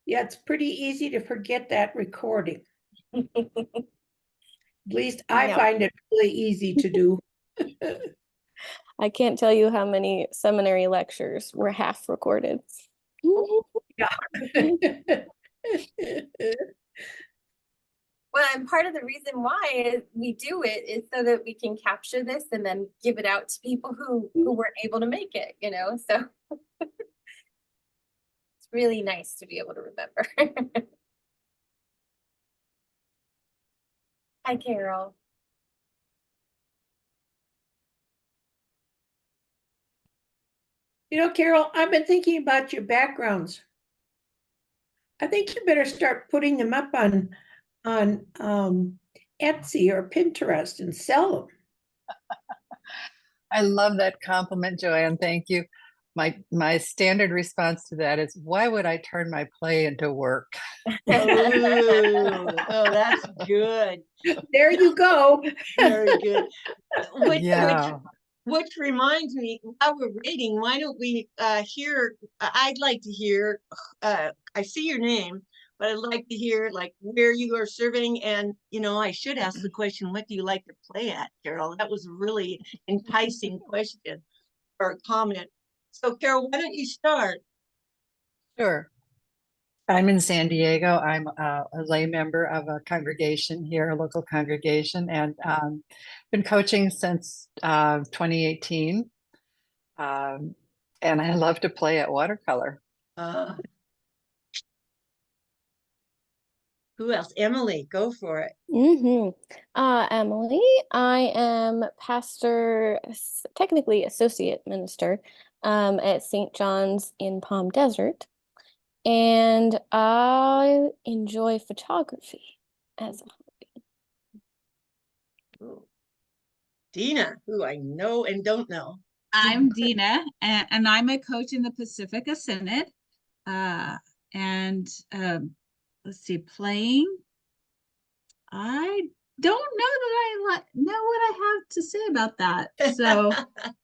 Yeah, it's pretty easy to forget that recording. At least I find it really easy to do. I can't tell you how many seminary lectures were half recorded. Yeah. Well, and part of the reason why we do it is so that we can capture this and then give it out to people who weren't able to make it, you know, so it's really nice to be able to remember. Hi, Carol. You know, Carol, I've been thinking about your backgrounds. I think you better start putting them up on Etsy or Pinterest and sell them. I love that compliment, Joanne. Thank you. My standard response to that is, why would I turn my play into work? Oh, that's good. There you go. Very good. Yeah. Which reminds me, while we're waiting, why don't we hear, I'd like to hear, I see your name, but I'd like to hear like where you are serving. And, you know, I should ask the question, what do you like to play at, Carol? That was a really enticing question or comment. So Carol, why don't you start? Sure. I'm in San Diego. I'm a lay member of a congregation here, a local congregation, and been coaching since 2018. And I love to play at watercolor. Who else? Emily, go for it. Emily, I am pastor, technically associate minister, at St. John's in Palm Desert. And I enjoy photography as a hobby. Ooh. Dina, who I know and don't know. I'm Dina, and I'm a coach in the Pacifica Synod. Let's see, playing. I don't know that I know what I have to say about that. So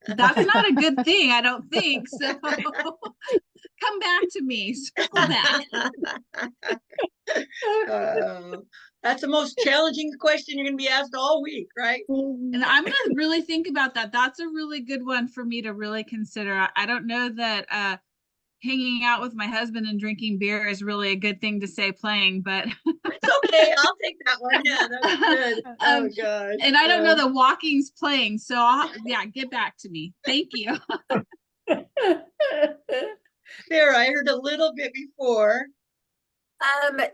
that's not a good thing, I don't think. So come back to me. Circle back. That's the most challenging question you're going to be asked all week, right? And I'm going to really think about that. That's a really good one for me to really consider. I don't know that hanging out with my husband and drinking beer is really a good thing to say playing, but it's okay. I'll take that one. Yeah, that's good. Oh gosh. And I don't know that walking's playing, so yeah, get back to me. Thank you. Sarah, I heard a little bit before.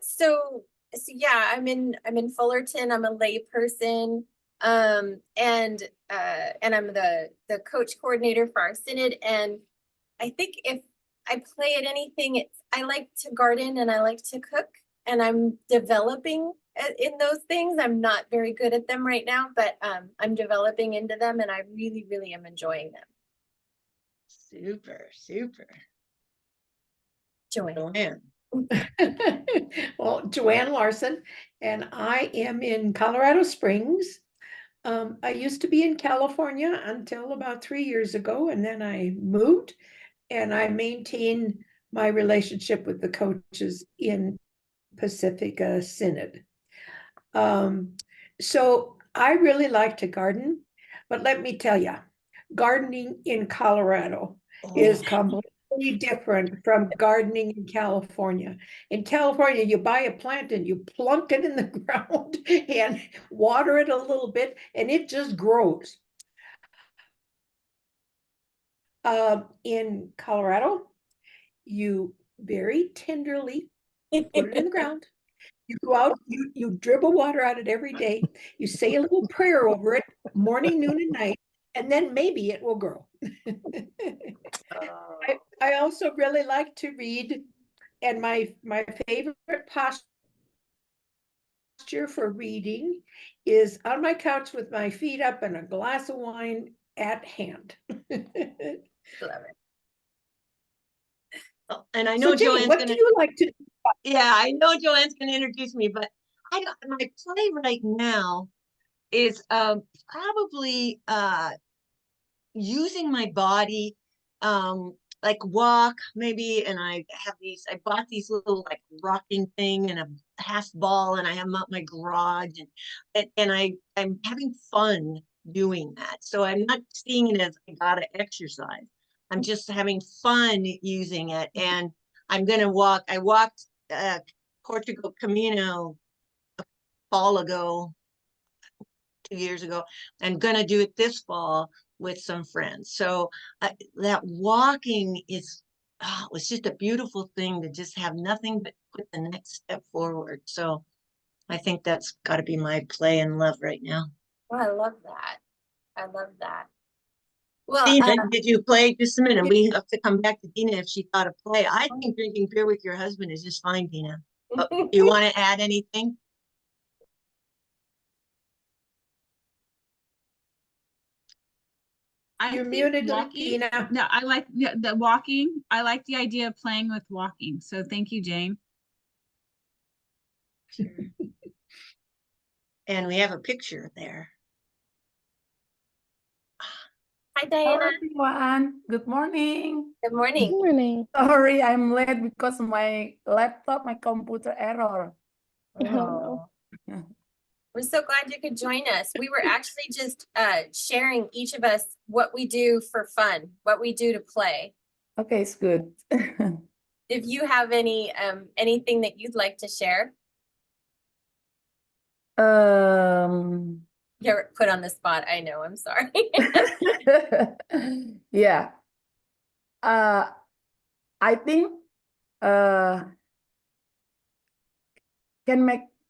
So yeah, I'm in Fullerton. I'm a lay person. And I'm the coach coordinator for our synod. And I think if I play at anything, I like to garden and I like to cook, and I'm developing in those things. I'm not very good at them right now, but I'm developing into them, and I really, really am enjoying them. Super. Joanne. Well, Joanne Larson, and I am in Colorado Springs. I used to be in California until about 3 years ago, and then I moved, and I maintain my relationship with the coaches in Pacifica Synod. So I really like to garden, but let me tell you, gardening in Colorado is completely different from gardening in California. In California, you buy a plant and you plunk it in the ground and water it a little bit, and it just grows. In Colorado, you very tenderly put it in the ground. You go out, you dribble water out it every day. You say a little prayer over it, morning, noon, and night, and then maybe it will grow. I also really like to read, and my favorite posture for reading is on my couch with my feet up and a glass of wine at hand. Love it. Oh, and I know so Jane, Joanne's what do you like to do? Yeah, I know Joanne's going to introduce me, but my play right now is probably using my body like walk maybe, and I bought these little like rocking thing and a half ball, and I have them out in my garage, and I'm having fun doing that. So I'm not seeing it as I gotta exercise. I'm just having fun using it. And I'm gonna walk. I walked Portugal Camino a fall ago, 2 years ago. I'm gonna do it this fall with some friends. So that walking is, it was just a beautiful thing to just have nothing but put the next step forward. So I think that's got to be my play and love right now. Oh, I love that. I love that. Well, Dina, did you play? Just a minute. We have to come back to Dina if she thought of play. I think drinking beer with your husband is just fine, Dina. Do you want to add anything? I You're think muted, walking. Dina. No, I like the walking. I like the idea of playing with walking. So thank you, Jane. And we have a picture there. hi, Hello Diana. everyone, good morning. Good Good morning. morning. Sorry, I'm late because my laptop, my computer error. Oh. We're so glad you could join us. We were actually just sharing each of us what we do for fun, what we do to play. Okay, it's good. If you have anything that you'd like to share, you're put on the spot. I know, I'm sorry. yeah. I think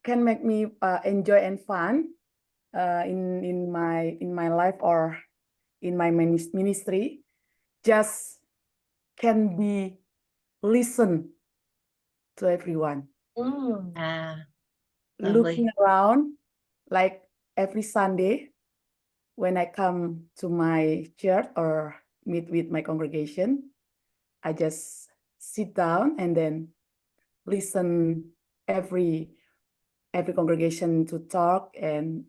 can make me enjoy and fun in my life or in my ministry. Just can be listen to everyone. Mm, Lovely. Looking around like every Sunday when I come to my church or meet with my congregation, I just sit down and then listen every congregation to talk and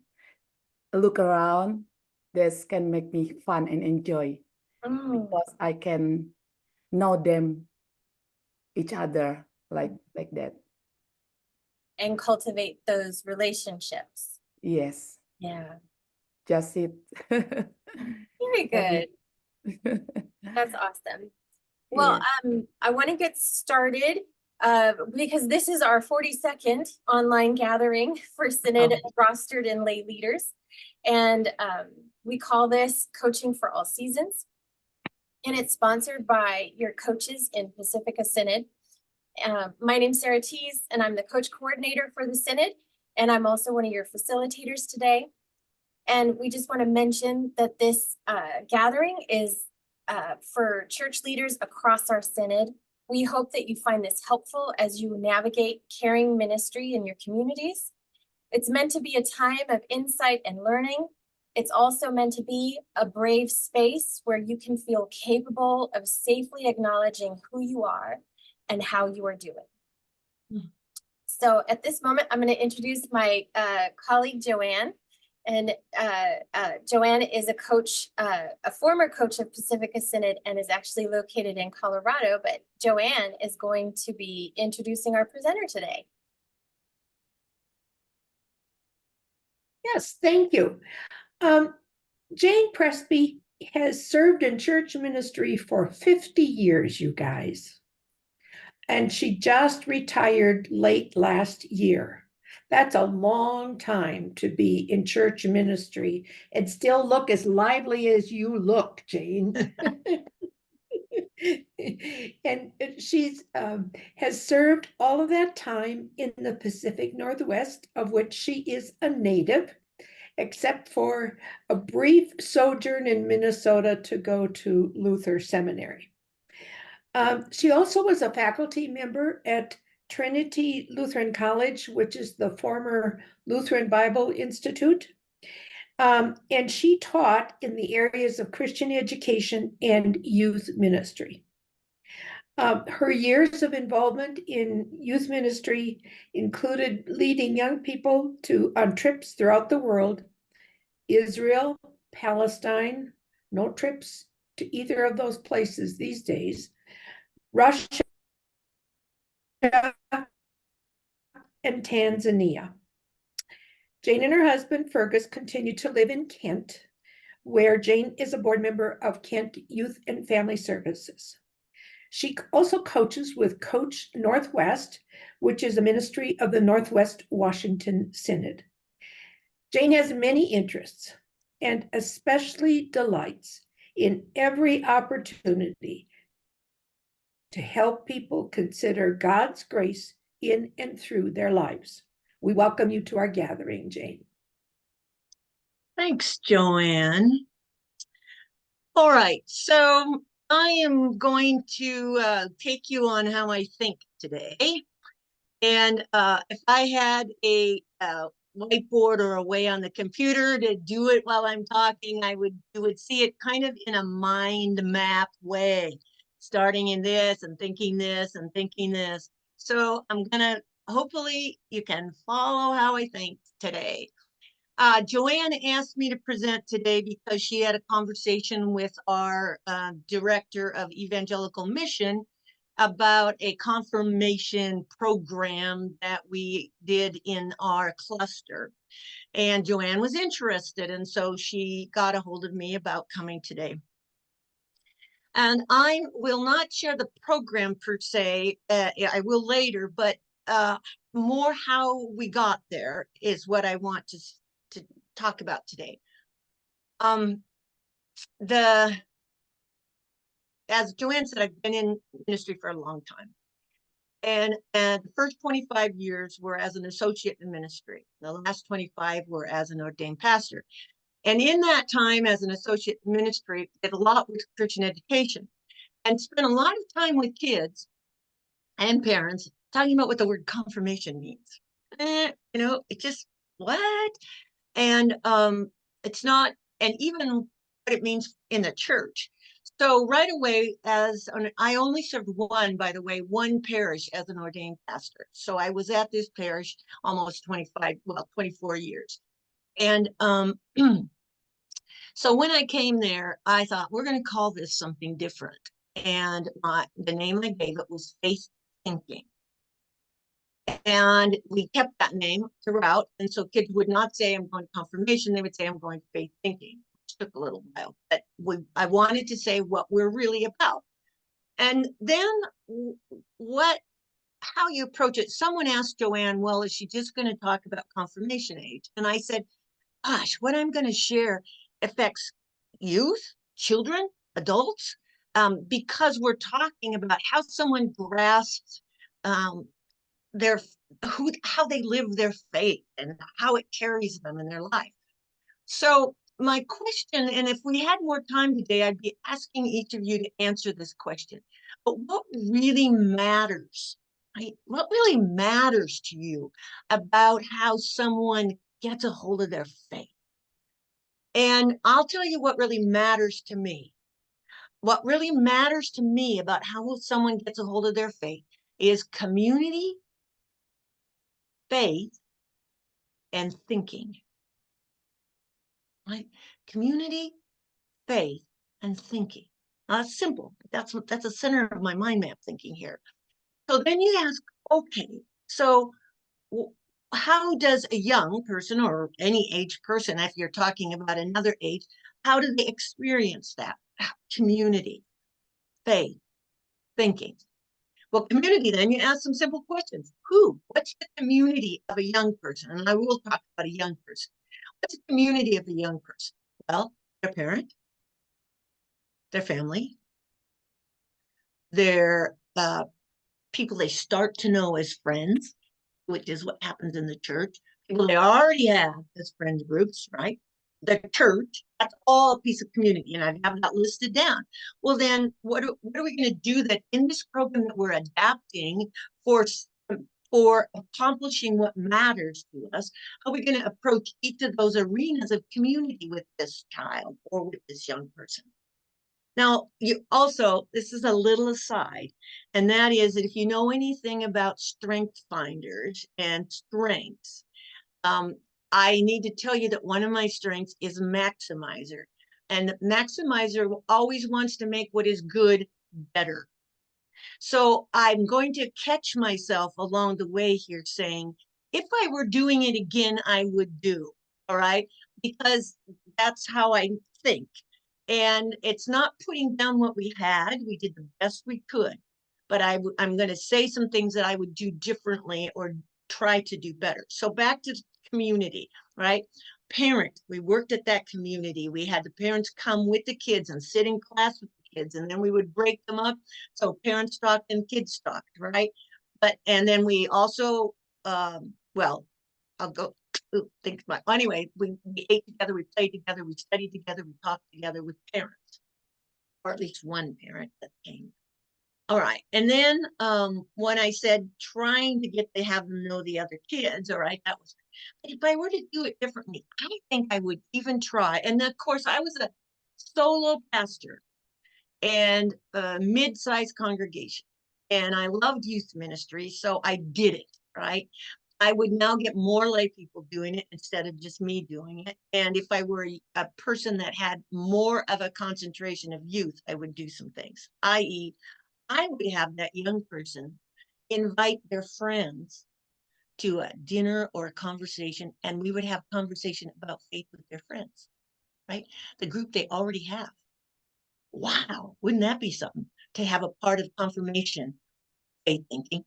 look around. This can make me fun and enjoy mm. because I can know them each other like that. And cultivate those relationships. Yes, Yeah, just sit. very good. That's awesome. Well, I want to get started because this is our 42nd online gathering for Synod rostered and lay leaders. And we call this Coaching for All Seasons. And it's sponsored by your coaches in Pacifica Synod. My name's Sarah Tees, and I'm the coach coordinator for the Synod. And I'm also one of your facilitators today. And we just want to mention that this gathering is for church leaders across our Synod. We hope that you find this helpful as you navigate caring ministry in your communities. It's meant to be a time of insight and learning. It's also meant to be a brave space where you can feel capable of safely acknowledging who you are and how you are doing. So at this moment, I'm going to introduce my colleague, Joanne. And Joanne is a coach, a former coach of Pacifica Synod and is actually located in Colorado. But Joanne is going to be introducing our presenter today. Yes, thank you. Jane Prestbye has served in church ministry for 50 years, you guys. And she just retired late last year. That's a long time to be in church ministry and still look as lively as you look, Jane. And she's has served all of that time in the Pacific Northwest, of which she is a native, except for a brief sojourn in Minnesota to go to Luther Seminary. She also was a faculty member at Trinity Lutheran College, which is the former Lutheran Bible Institute. And she taught in the areas of Christian education and youth ministry. Her years of involvement in youth ministry included leading young people on trips throughout the world: Israel, Palestine, no trips to either of those places these days, Russia and Tanzania. Jane and her husband Fergus continue to live in Kent, where Jane is a board member of Kent Youth and Family Services. She also coaches with Coach Northwest, which is a ministry of the Northwest Washington Synod. Jane has many interests and especially delights in every opportunity to help people consider God's grace in and through their lives. We welcome you to our gathering, Jane. Thanks, Joanne. All right, so I am going to take you on how I think today. And if I had a whiteboard or a way on the computer to do it while I'm talking, you would see it kind of in a mind map way, starting in this and thinking this and thinking this. So I'm gonna, hopefully you can follow how I think today. Joanne asked me to present today because she had a conversation with our director of evangelical mission about a confirmation program that we did in our cluster. And Joanne was interested, and so she got a hold of me about coming today. And I will not share the program per se, I will later, but more how we got there is what I want to talk about today. As Joanne said, I've been in ministry for a long time. And the first 25 years were as an associate in ministry. The last 25 were as an ordained pastor. And in that time as an associate in ministry, did a lot with Christian education and spent a lot of time with kids and parents talking about what the word confirmation means. It just, what? And it's not, and even what it means in the church. So right away, I only served one parish as an ordained pastor. So I was at this parish almost 24 years. And so when I came there, I thought, we're going to call this something different. And the name I gave it was Faith Thinking. And we kept that name throughout. And so kids would not say, I'm going to confirmation. They would say, I'm going to faith thinking, which took a little while. But I wanted to say what we're really about. And then how you approach it. Someone asked Joanne, well, is she just going to talk about confirmation age? And I said, gosh, what I'm going to share affects youth, children, adults, because we're talking about how someone grasps how they live their faith and how it carries them in their life. So my question, and if we had more time today, I'd be asking each of you to answer this question. But what really matters, right? What really matters to you about how someone gets a hold of their faith? And I'll tell you what really matters to me. What really matters to me about how someone gets a hold of their faith is community, faith, and thinking. Right? Community, faith, and thinking. Now, that's simple. That's the center of my mind map thinking here. So then you ask, okay, so how does a young person or any age person, if you're talking about another age, how do they experience that? Community, faith, thinking. Well, community, then you ask some simple questions. What's the community of a young person? And I will talk about a young person. What's the community of a young person? Well, their parent, their family, their people they start to know as friends, which is what happens in the church. People they already have as friend groups, right? The church, that's all a piece of community, and I have that listed down. Well, then what are we going to do that in this program that we're adapting for accomplishing what matters to us? How are we going to approach each of those arenas of community with this child or with this young person? Now, this is a little aside, and that is that if you know anything about strength finders and strengths, I need to tell you that one of my strengths is maximizer. And the maximizer always wants to make what is good better. So I'm going to catch myself along the way here saying, if I were doing it again, I would do. All right. Because that's how I think. And it's not putting down what we had. We did the best we could. But I'm going to say some things that I would do differently or try to do better. So back to community, right? Parent, we worked at that community. We had the parents come with the kids and sit in class with the kids, and then we would break them up. So parents talked and kids talked, right? But, and then we also, well, I'll go think about, anyway, we ate together, we played together, we studied together, we talked together with parents, or at least one parent that came. All right. And then when I said trying to get to have them know the other kids, all right, that was, but if I were to do it differently, I think I would even try. And of course, I was a solo pastor and a mid-sized congregation, and I loved youth ministry, so I did it, right? I would now get more lay people doing it instead of just me doing it. And if I were a person that had more of a concentration of youth, I would do some things, i.e., I would have that young person invite their friends to a dinner or a conversation, and we would have conversation about faith with their friends, right? The group they already have. Wow, wouldn't that be something to have a part of confirmation, faith thinking?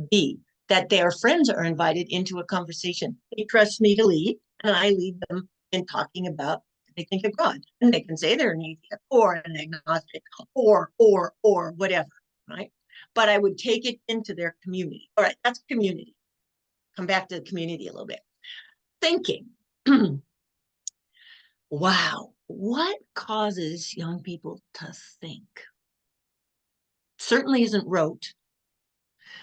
B, that their friends are invited into a conversation. They trust me to lead, and I lead them in talking about they think of God. And they can say they're an atheist or an agnostic or whatever, right? But I would take it into their community. All right, that's community. Come back to the community a little bit. Thinking. Wow, what causes young people to think? Certainly isn't rote.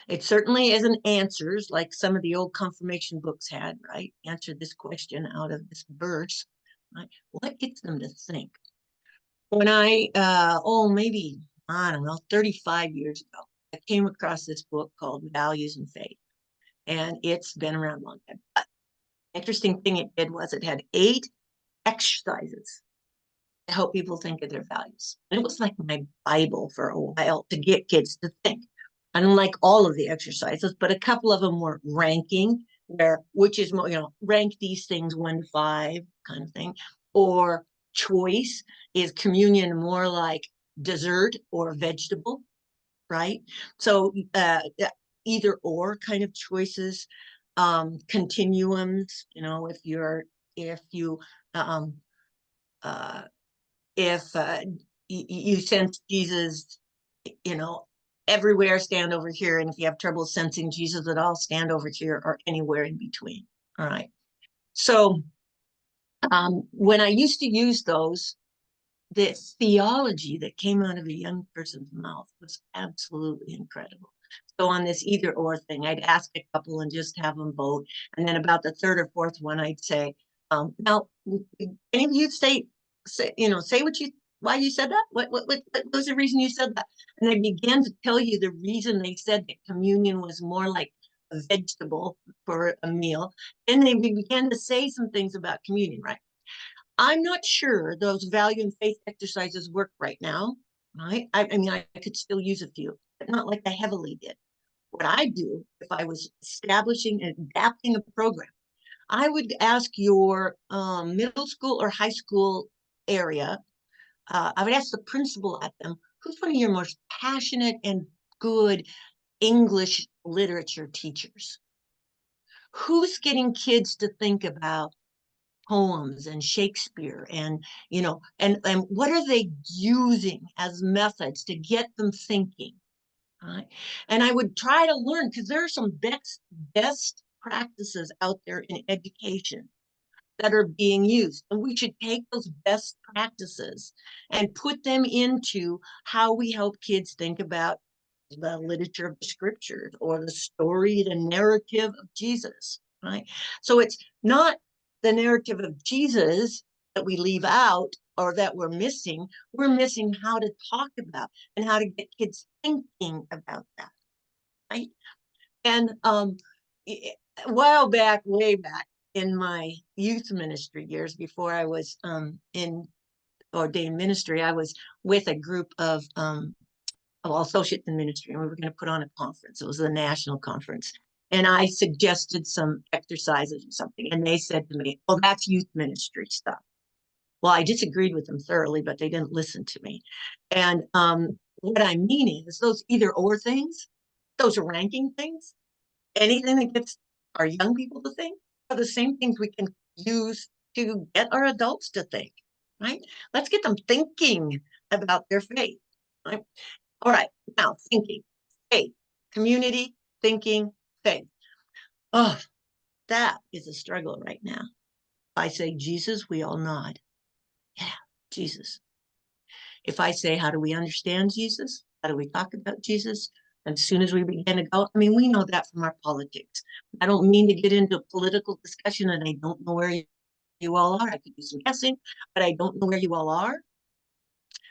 It certainly isn't answers like some of the old confirmation books had, right? Answer this question out of this verse, right? What gets them to think? When I, maybe, I don't know, 35 years ago, I came across this book called Values and Faith, and it's been around a long time. But the interesting thing it did was it had 8 exercises to help people think of their values. And it was like my Bible for a while to get kids to think. I don't like all of the exercises, but a couple of them were ranking, where which is more, rank these things 1 to 5 kind of thing. Or choice, is communion more like dessert or vegetable, right? So either or kind of choices, continuums, if you you sense Jesus, everywhere, stand over here. And if you have trouble sensing Jesus at all, stand over here or anywhere in between. All right. So when I used to use those, the theology that came out of a young person's mouth was absolutely incredible. So on this either or thing, I'd ask a couple and just have them vote. And then about the 3rd or 4th one, I'd say, now, any of you say why you said that? What was the reason you said that? And they began to tell you the reason they said that communion was more like a vegetable for a meal. And they began to say some things about communion, right? I'm not sure those value and faith exercises work right now, right? I mean, I could still use a few, but not like I heavily did. What I do, if I was establishing and adapting a program, I would ask your middle school or high school area, I would ask the principal at them, who's one of your most passionate and good English literature teachers? Who's getting kids to think about poems and Shakespeare and what are they using as methods to get them thinking, right? And I would try to learn, because there are some best practices out there in education that are being used, and we should take those best practices and put them into how we help kids think about the literature of the scriptures or the story, the narrative of Jesus, right? So it's not the narrative of Jesus that we leave out or that we're missing how to talk about and how to get kids thinking about that, right? And a while back, way back in my youth ministry years before I was in ordained ministry, I was with a group of associates in ministry, and we were going to put on a conference. It was a national conference. And I suggested some exercises or something. And they said to me, "Oh, that's youth ministry stuff." Well, I disagreed with them thoroughly, but they didn't listen to me. And what I mean is those either or things, those ranking things, anything that gets our young people to think are the same things we can use to get our adults to think, right? Let's get them thinking about their faith, right? All right, now thinking, faith, community, thinking, faith. Oh, that is a struggle right now. I say Jesus, we all nod. Yeah, Jesus. If I say, how do we understand Jesus? How do we talk about Jesus? And as soon as we begin to go, I mean, we know that from our politics. I don't mean to get into a political discussion, and I don't know where you all are. I could do some guessing, but I don't know where you all are.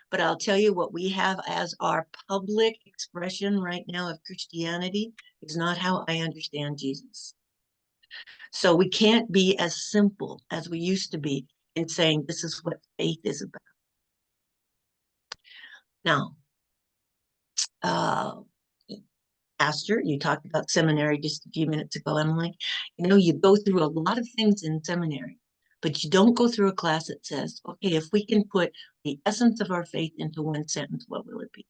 But I'll tell you what we have as our public expression right now of Christianity is not how I understand Jesus. So we can't be as simple as we used to be in saying this is what faith is about. Now, Pastor, you talked about seminary just a few minutes ago, Emily. You know, you go through a lot of things in seminary, but you don't go through a class that says, okay, if we can put the essence of our faith into one sentence, what will it be?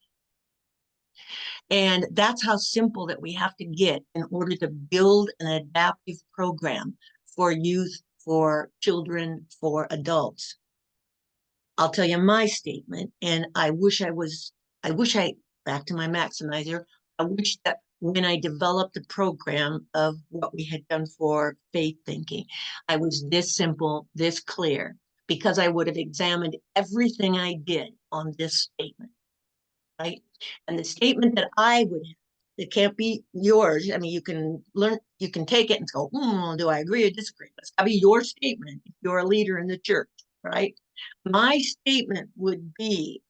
And that's how simple that we have to get in order to build an adaptive program for youth, for children, for adults. I'll tell you my statement, and I wish, back to my maximizer, I wish that when I developed the program of what we had done for faith thinking, I was this simple, this clear, because I would have examined everything I did on this statement, right? And the statement that I would have, it can't be yours. I mean, you can learn, you can take it and go, do I agree or disagree? It's gotta be your statement if you're a leader in the church, right? My statement would be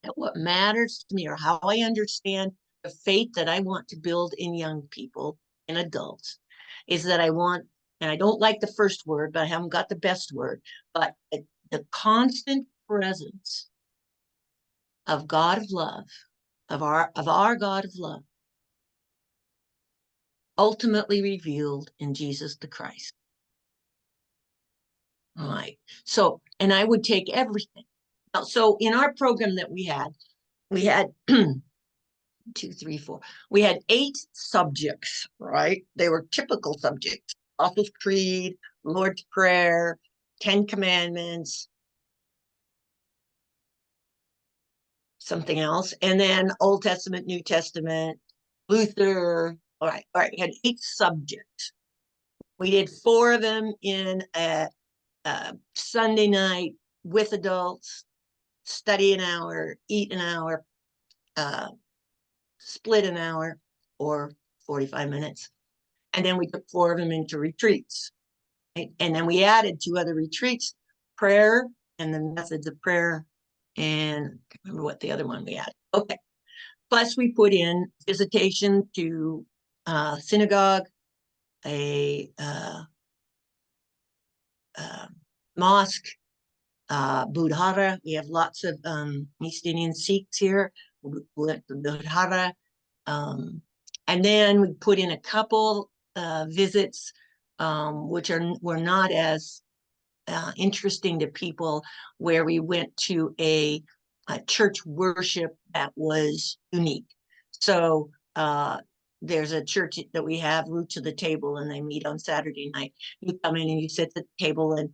that what matters to me, or how I understand the faith that I want to build in young people and adults, is that I want, and I don't like the first word, but I haven't got the best word, but the constant presence of God of love, of our God of love, ultimately revealed in Jesus the Christ. All right. So, and I would take everything. So in our program that we had 2, 3, 4. We had 8 subjects, right? They were typical subjects: Apostles' Creed, Lord's Prayer, 10 Commandments, something else, and then Old Testament, New Testament, Luther. All right. We had 8 subjects. We did 4 of them in a Sunday night with adults, study an hour, eat an hour, split an hour, or 45 minutes. And then we took 4 of them into retreats. Right? And then we added 2 other retreats, prayer and the methods of prayer. And I can't remember what the other one we had. Okay. Plus we put in visitation to synagogue, a mosque, Budhara. We have lots of East Indian Sikhs here. We went to Budhara. And then we put in a couple visits, which were not as interesting to people, where we went to a church worship that was unique. So there's a church that we have, Roots of the Table, and they meet on Saturday night. You come in and you sit at the table, and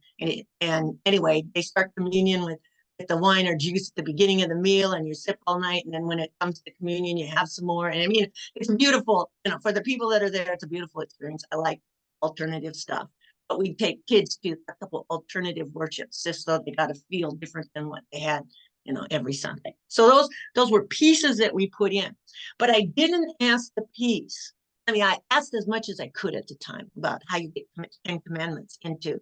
anyway, they start communion with the wine or juice at the beginning of the meal, and you sip all night, and then when it comes to communion, you have some more. And I mean, it's beautiful, for the people that are there, it's a beautiful experience. I like alternative stuff. But we take kids to a couple alternative worships just so they got to feel different than what they had, every Sunday. So those were pieces that we put in. But I didn't ask the piece. I mean, I asked as much as I could at the time about how you get 10 commandments into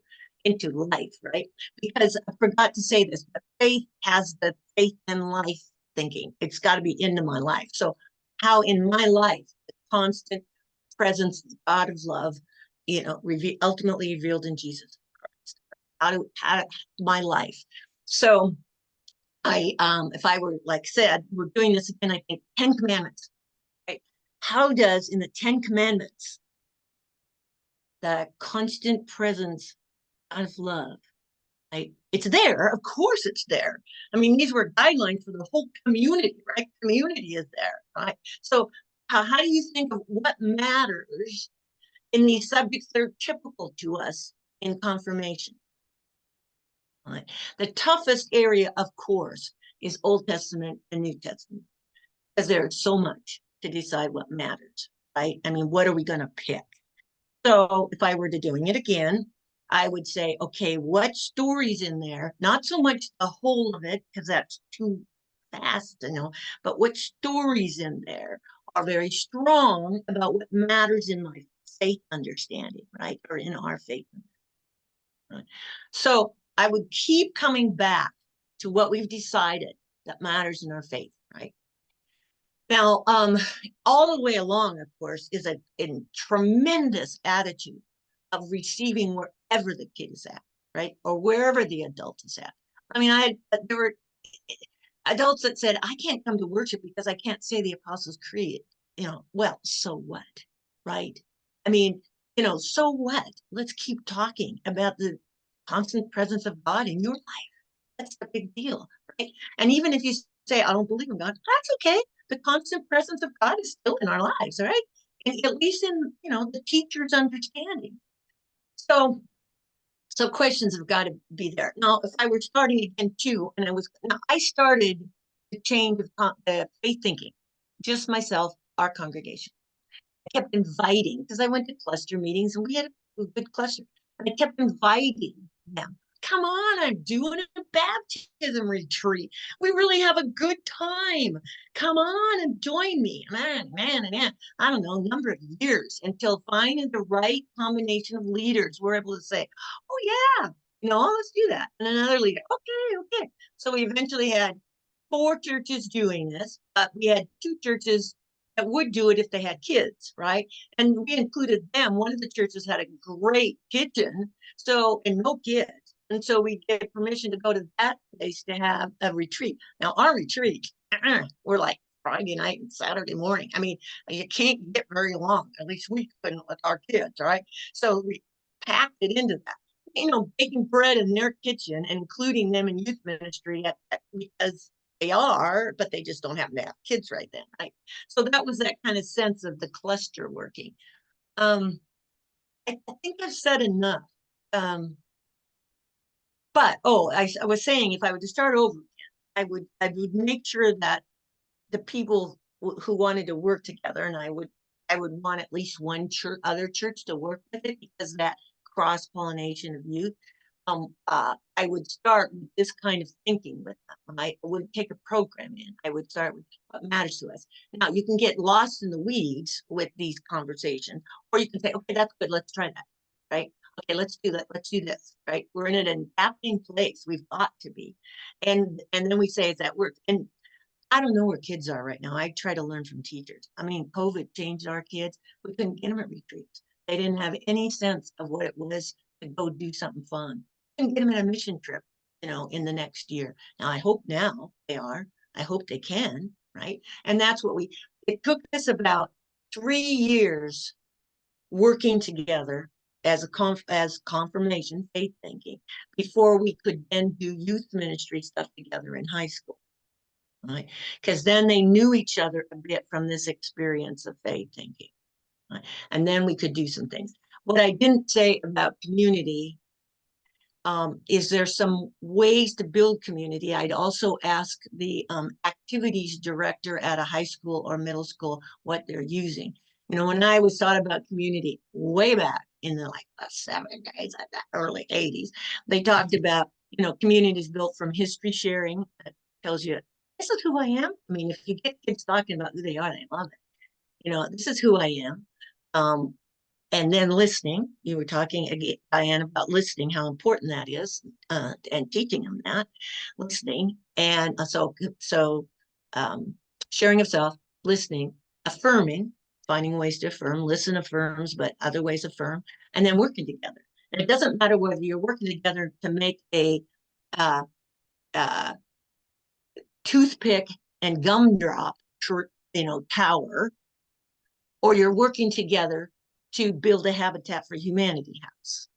life, right? Because I forgot to say this, but faith has the faith in life thinking. It's got to be into my life. So how in my life, the constant presence of God of love, ultimately revealed in Jesus Christ. How my life. So if I were like said, we're doing this again, I think 10 commandments, right? How does in the 10 commandments, the constant presence of love, right? It's there, of course it's there. I mean, these were guidelines for the whole community, right? Community is there, right? So how do you think of what matters in these subjects that are typical to us in confirmation? Right. The toughest area, of course, is Old Testament and New Testament, because there's so much to decide what matters, right? I mean, what are we going to pick? So if I were to doing it again, I would say, okay, what stories in there? Not so much the whole of it, because that's too fast, but what stories in there are very strong about what matters in my faith understanding, right? Or in our faith. Right? So I would keep coming back to what we've decided that matters in our faith, right? Now, all the way along, of course, is a tremendous attitude of receiving wherever the kid is at, right? Or wherever the adult is at. I mean, there were adults that said, I can't come to worship because I can't say the Apostles' Creed. Well, so what, right? I mean, so what? Let's keep talking about the constant presence of God in your life. That's a big deal, right? And even if you say, I don't believe in God, that's okay. The constant presence of God is still in our lives, right? And at least in, the teacher's understanding. So questions have got to be there. Now, if I were starting again too, and I started the change of faith thinking, just myself, our congregation. I kept inviting, because I went to cluster meetings and we had a good cluster. And I kept inviting them. Come on, I'm doing a baptism retreat. We really have a good time. Come on and join me. Man. I don't know, a number of years until finding the right combination of leaders were able to say, oh, yeah, let's do that. And another leader, okay. So we eventually had 4 churches doing this, but we had 2 churches that would do it if they had kids, right? And we included them. One of the churches had a great kitchen, and no kids. And so we gave permission to go to that place to have a retreat. Now, our retreat, we're like Friday night and Saturday morning. I mean, you can't get very long. At least we couldn't with our kids, right? So we packed it into that. Baking bread in their kitchen, including them in youth ministry because they are, but they just don't happen to have kids right then, right? So that was that kind of sense of the cluster working. I think I've said enough. But I was saying, if I were to start over again, I would make sure that the people who wanted to work together, and I would want at least one other church to work with it, because that cross-pollination of youth. I would start with this kind of thinking with them. I would take a program in. I would start with what matters to us. Now, you can get lost in the weeds with these conversations, or you can say, okay, that's good. Let's try that, right? Okay, let's do that. Let's do this, right? We're in an adapting place. We've got to be. And then we say, is that work? And I don't know where kids are right now. I try to learn from teachers. I mean, COVID changed our kids. We couldn't get them at retreats. They didn't have any sense of what it was to go do something fun. Couldn't get them in a mission trip, in the next year. Now, I hope now they are. I hope they can, right? And that's what it took us about 3 years working together as confirmation, faith thinking, before we could then do youth ministry stuff together in high school. Right? Because then they knew each other a bit from this experience of faith thinking. Right? And then we could do some things. What I didn't say about community, is there some ways to build community? I'd also ask the activities director at a high school or middle school what they're using. When I was thought about community way back in the 70s, early 80s, they talked about, communities built from history sharing. That tells you, this is who I am. I mean, if you get kids talking about who they are, they love it. This is who I am. And then listening. You were talking, Diane, about listening, how important that is, and teaching them that, listening. And so sharing of self, listening, affirming, finding ways to affirm, listen affirms, but other ways affirm, and then working together. And it doesn't matter whether you're working together to make a toothpick and gumdrop, tower, or you're working together to build a Habitat for Humanity house,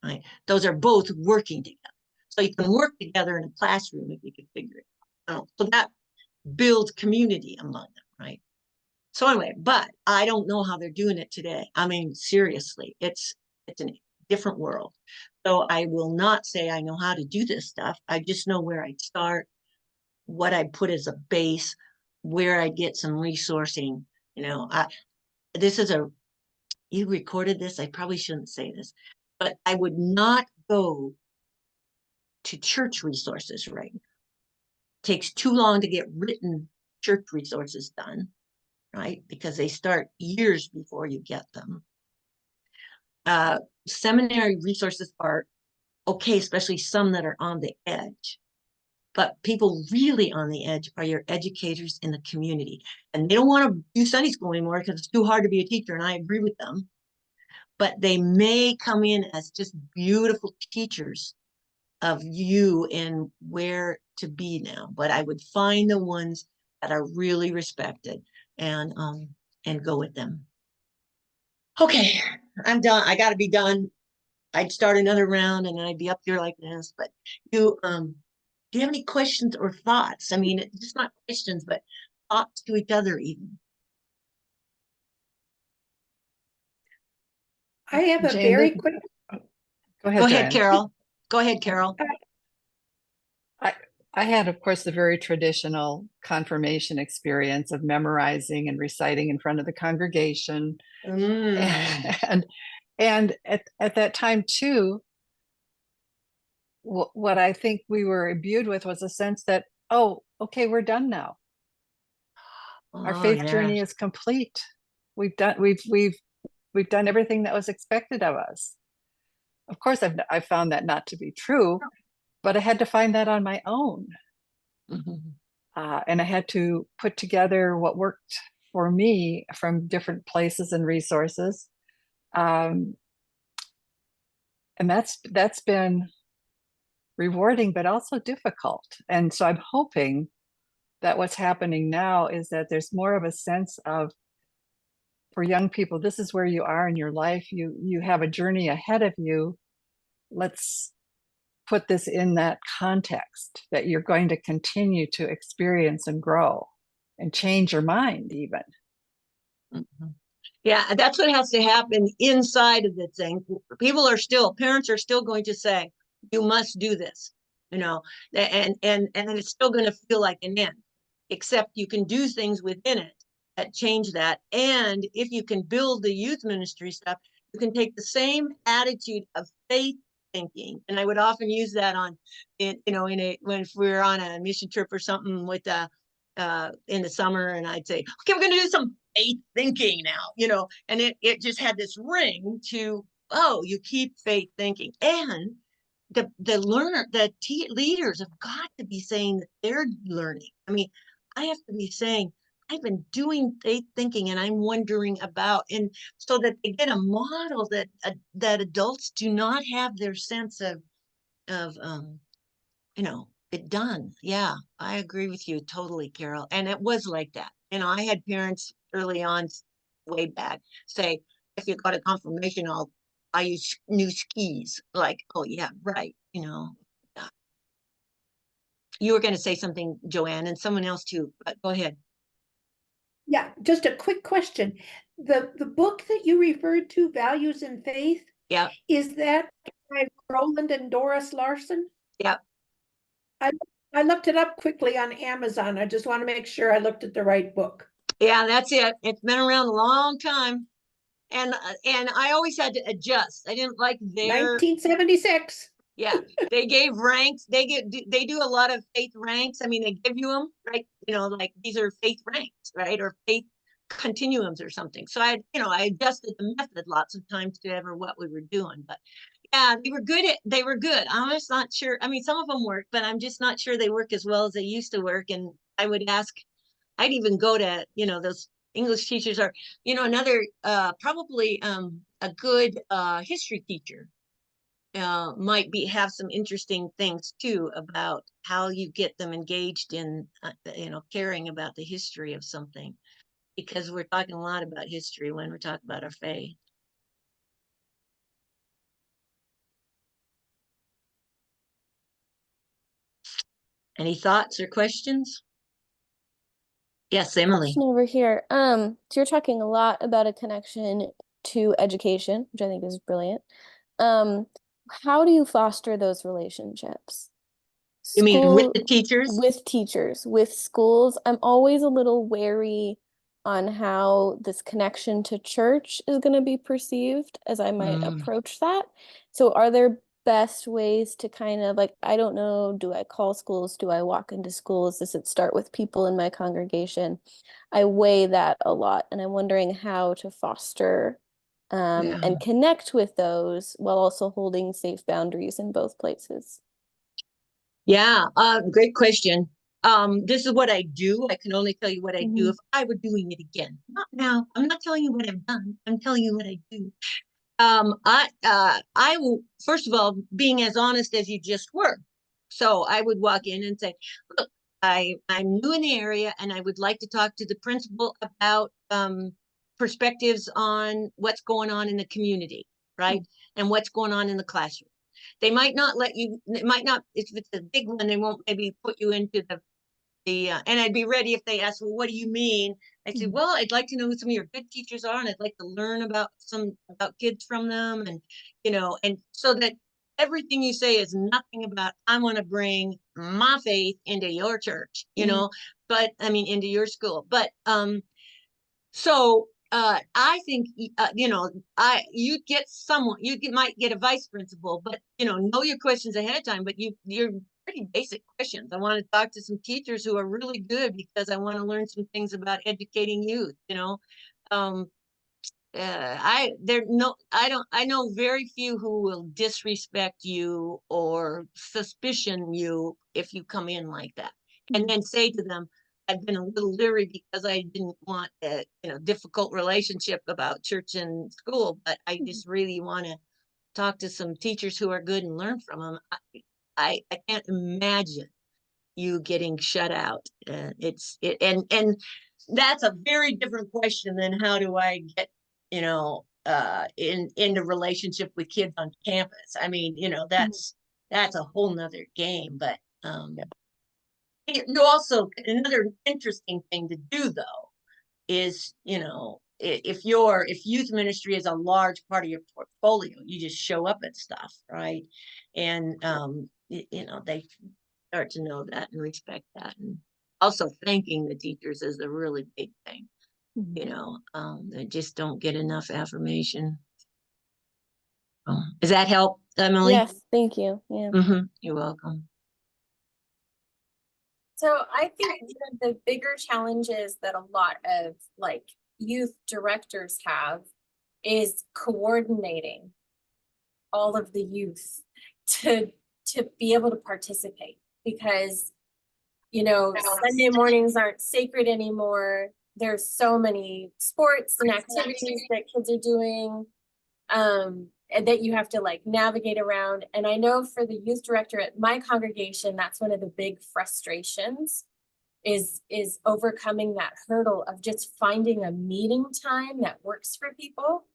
right? Those are both working together. So you can work together in a classroom if you can figure it out. So that builds community among them, right? So anyway, but I don't know how they're doing it today. I mean, seriously, it's a different world. So I will not say I know how to do this stuff. I just know where I'd start, what I'd put as a base, where I'd get some resourcing. This is you recorded this. I probably shouldn't say this, but I would not go to church resources right now. It takes too long to get written church resources done, right? Because they start years before you get them. Seminary resources are okay, especially some that are on the edge. But people really on the edge are your educators in the community. And they don't want to do Sunday school anymore because it's too hard to be a teacher. And I agree with them. But they may come in as just beautiful teachers of you and where to be now. But I would find the ones that are really respected and go with them. Okay, I'm done. I got to be done. I'd start another round and then I'd be up here like this. But do you have any questions or thoughts? I mean, it's just not questions, but thoughts to each other even. I have a Jane, very this- quick, Go Go ahead, Joanne. Carol. Go ahead, Carol. I had, of course, the very traditional confirmation experience of memorizing and reciting in front of the congregation. And at that time too, what I think we were imbued with was a sense that, oh, okay, we're done now. Our faith journey is complete. We've done everything that was expected of us. Of course, I've found that not to be true, but I had to find that on my own. And I had to put together what worked for me from different places and resources. And that's been rewarding, but also difficult. And so I'm hoping that what's happening now is that there's more of a sense of, for young people, this is where you are in your life. You have a journey ahead of you. Let's put this in that context that you're going to continue to experience and grow and change your mind even. Yeah, that's what has to happen inside of the thing. Parents are still going to say, you must do this, and it's still going to feel like an end, except you can do things within it that change that. And if you can build the youth ministry stuff, you can take the same attitude of faith thinking. And I would often use that when we're on a mission trip or something with in the summer, and I'd say, okay, we're going to do some faith thinking now, and it just had this ring to, oh, you keep faith thinking. And the leaders have got to be saying that they're learning. I mean, I have to be saying, I've been doing faith thinking and I'm wondering about, and so that they get a model that adults do not have their sense of it done. Yeah, I agree with you totally, Carol. And it was like that. I had parents early on, way back, say, if you got a confirmation, I'll buy you new skis. Like, oh yeah, right. You were going to say something, Joanne, and someone else too, but go ahead. yeah, just a quick question. The book that you referred to, Values in Faith, Yeah, is that by Roland and Doris Larson? yeah. I looked it up quickly on Amazon. I just want to make sure I looked at the right book. Yeah, that's it. It's been around a long time. And I always had to adjust. I didn't like 1976. Yeah, they gave ranks. They do a lot of faith ranks. I mean, they give you them, right? Like these are faith ranks, right? Or faith continuums or something. So I adjusted the method lots of times to ever what we were doing. But yeah, they were good. I'm just not sure. I mean, some of them work, but I'm just not sure they work as well as they used to work. And I'd even go to, those English teachers are, another probably a good history teacher. might have some interesting things too about how you get them engaged in, caring about the history of something, because we're talking a lot about history when we're talking about our faith. Any thoughts or questions? Yes, Emily. Question over here. So you're talking a lot about a connection to education, which I think is brilliant. How do you foster those relationships? You mean with School the teachers? with teachers, with schools. I'm always a little wary on how this connection to church is going to be perceived as I might approach that. So are there best ways to kind of like, I don't know, do I call schools? Do I walk into schools? Does it start with people in my congregation? I weigh that a lot, and I'm wondering how to foster Yeah. and connect with those while also holding safe boundaries in both places. Yeah, great question. This is what I do. I can only tell you what I do if I were doing it again. Not now. I'm not telling you what I've done. I'm telling you what I do. I will, first of all, being as honest as you just were. So I would walk in and say, look, I'm new in the area and I would like to talk to the principal about perspectives on what's going on in the community, right? And what's going on in the classroom. They might not let you, it might not, if it's a big one, they won't maybe put you into and I'd be ready if they ask, well, what do you mean? I said, well, I'd like to know who some of your good teachers are, and I'd like to learn about kids from them. And, and so that everything you say is nothing about, I want to bring my faith into your church, but I mean, into your school. But, so I think you might get a vice principal, but know your questions ahead of time. But you're pretty basic questions. I want to talk to some teachers who are really good because I want to learn some things about educating youth. I know very few who will disrespect you or suspicion you if you come in like that, and then say to them, I've been a little leery because I didn't want a difficult relationship about church and school, but I just really want to talk to some teachers who are good and learn from them. I can't imagine you getting shut out. And that's a very different question than how do I get into relationship with kids on campus. I mean, that's a whole nother game. But you also, another interesting thing to do though is, if youth ministry is a large part of your portfolio, you just show up at stuff, right? And they start to know that and respect that. And also thanking the teachers is a really big thing. They just don't get enough affirmation. Does that help, Emily? Yes, thank you. Yeah. You're welcome. So I think one of the bigger challenges that a lot of like youth directors have is coordinating all of the youth to be able to participate, because Sunday mornings aren't sacred anymore. There's so many sports and activities that kids are doing, and that you have to like navigate around. And I know for the youth director at my congregation, that's one of the big frustrations is overcoming that hurdle of just finding a meeting time that works for people.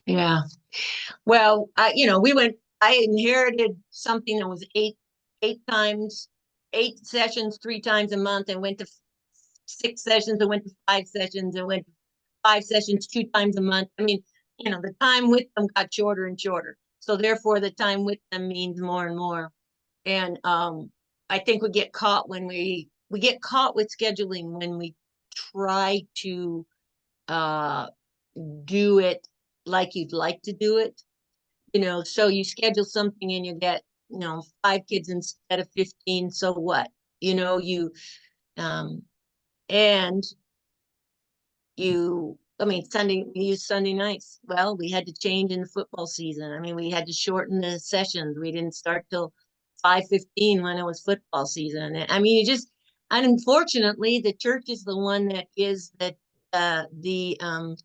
Yeah. Well, I inherited something that was eight sessions, 3 times a month, and went to 6 sessions, and went to 5 sessions, and went to 5 sessions 2 times a month. I mean, the time with them got shorter and shorter. So therefore the time with them means more and more. And I think we get caught when we get caught with scheduling when we try to do it like you'd like to do it. So you schedule something and you get 5 kids instead of 15. So what? And Sunday, we use Sunday nights. Well, we had to change in the football season. I mean, we had to shorten the sessions. We didn't start till 5:15 when it was football season. I mean, and unfortunately, the church is the one that is the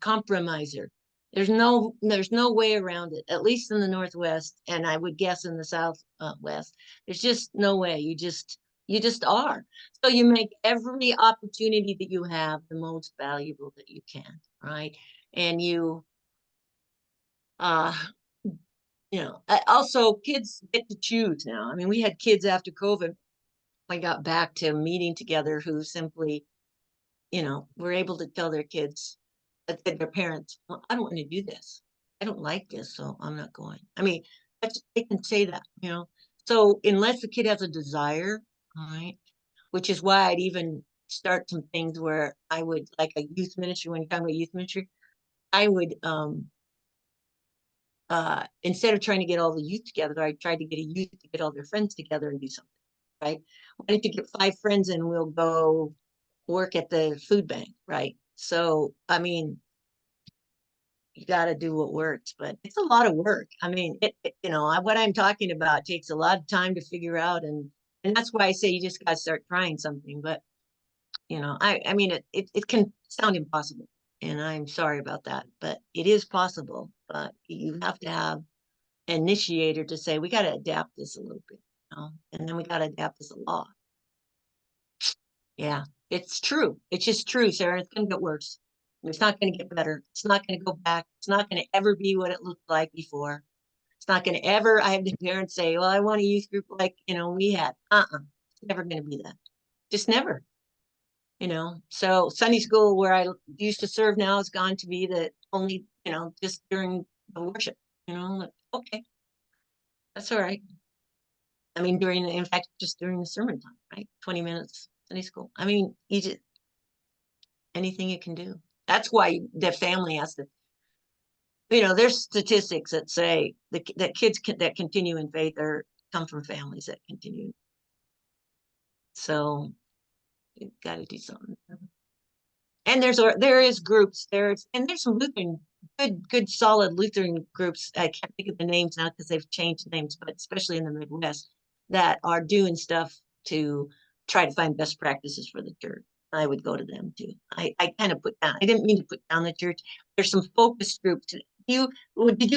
compromiser. There's no way around it, at least in the Northwest, and I would guess in the South West. There's just no way. You just are. So you make every opportunity that you have the most valuable that you can, right? And you also kids get to choose now. I mean, we had kids after COVID. I got back to meeting together who simply, were able to tell their kids, their parents, well, I don't want to do this. I don't like this, so I'm not going. I mean, they can say that, So unless the kid has a desire, all right, which is why I'd even start some things where I would, like a youth ministry, when you're talking about youth ministry, I would instead of trying to get all the youth together, I tried to get a youth to get all their friends together and do something, right? Why don't you get 5 friends and we'll go work at the food bank, right? So, I mean, you got to do what works, but it's a lot of work. I mean, what I'm talking about takes a lot of time to figure out. And that's why I say you just got to start trying something. But, I mean, it can sound impossible. And I'm sorry about that, but it is possible. But you have to have an initiator to say, we got to adapt this a little bit, and then we got to adapt this a lot. Yeah, it's true. It's just true, Sarah. It's going to get worse. It's not going to get better. It's not going to go back. It's not going to ever be what it looked like before. It's not going to ever. I have the parents say, well, I want a youth group like, we had. It's never going to be that. Just never. So Sunday school where I used to serve now has gone to be the only, just during the worship, okay, that's all right. I mean, in fact, just during the sermon time, right? 20 minutes Sunday school. I mean, anything you can do. That's why the family has to, there's statistics that say that kids that continue in faith come from families that continue. So you've got to do something. And there is groups there's some Lutheran, good solid Lutheran groups. I can't think of the names now because they've changed names, but especially in the Midwest that are doing stuff to try to find best practices for the church. I would go to them too. I kind of I didn't mean to put down the church. There's some focus groups. Did you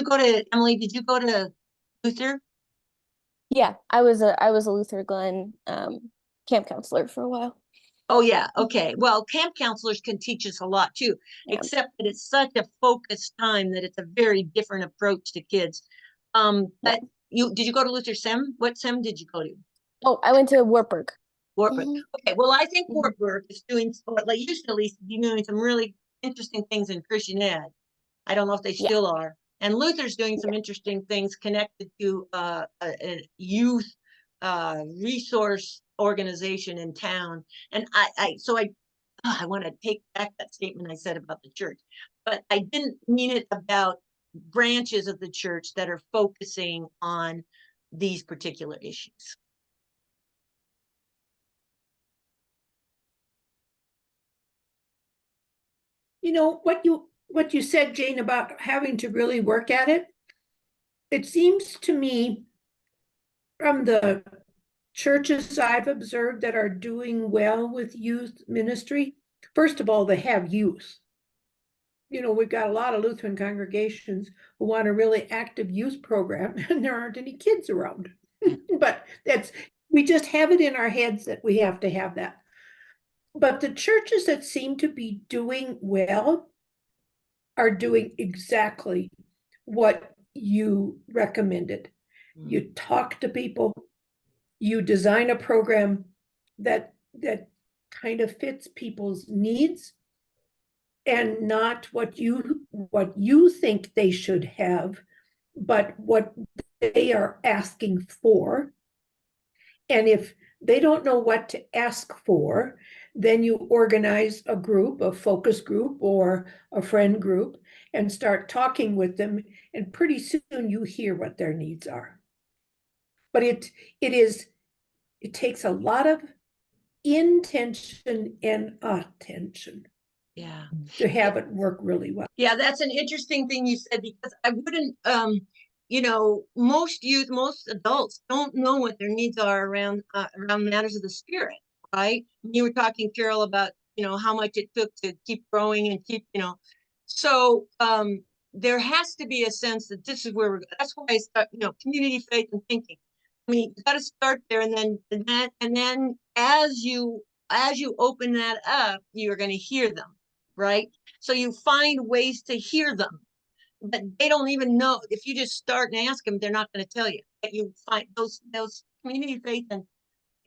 go to, Emily, did you go to Luther? Yeah, I was a Luther Glen camp counselor for a while. Oh yeah, okay. Well, camp counselors can teach us a lot too, Yeah. except that it's such a focused time that it's a very different approach to kids. But did you go to Luther Sem? What Sem did you go to? Oh, I went to Wartburg. Wartburg. Okay, well, I think Wartburg is doing, like used to at least, be doing some really interesting things in Christian ed. I don't know if they still are. And Luther's doing some interesting things connected to a youth resource organization in town. And I want to take back that statement I said about the church, but I didn't mean it about branches of the church that are focusing on these particular issues. What you said, Jane, about having to really work at it, it seems to me from the churches I've observed that are doing well with youth ministry, first of all, they have youth. We've got a lot of Lutheran congregations who want a really active youth program, and there aren't any kids around. But we just have it in our heads that we have to have that. But the churches that seem to be doing well are doing exactly what you recommended. You talk to people, you design a program that kind of fits people's needs and not what you think they should have, but what they are asking for. And if they don't know what to ask for, then you organize a group, a focus group or a friend group, and start talking with them. And pretty soon you hear what their needs are. But it takes a lot of intention and attention. Yeah. To have it work really well. Yeah, that's an interesting thing you said, because I wouldn't, most adults don't know what their needs are around matters of the spirit, right? You were talking, Carol, about, how much it took to keep growing and keep, so there has to be a sense that this is where we're, that's why I start, community, faith, and thinking. I mean, you got to start there, and then as you open that up, you're going to hear them, right? So you find ways to hear them, but they don't even know. If you just start and ask them, they're not going to tell you. But you find those community, faith,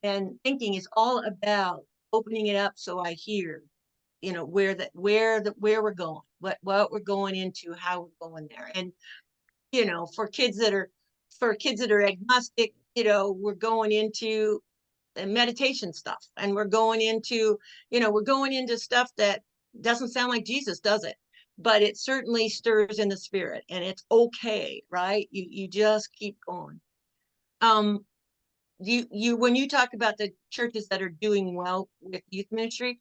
and thinking is all about opening it up, so I hear, where we're going, what we're going into, how we're going there. And for kids that are agnostic, we're going into meditation stuff, and we're going into stuff that doesn't sound like Jesus, does it? But it certainly stirs in the spirit, and it's okay, right? You just keep going. When you talk about the churches that are doing well with youth ministry,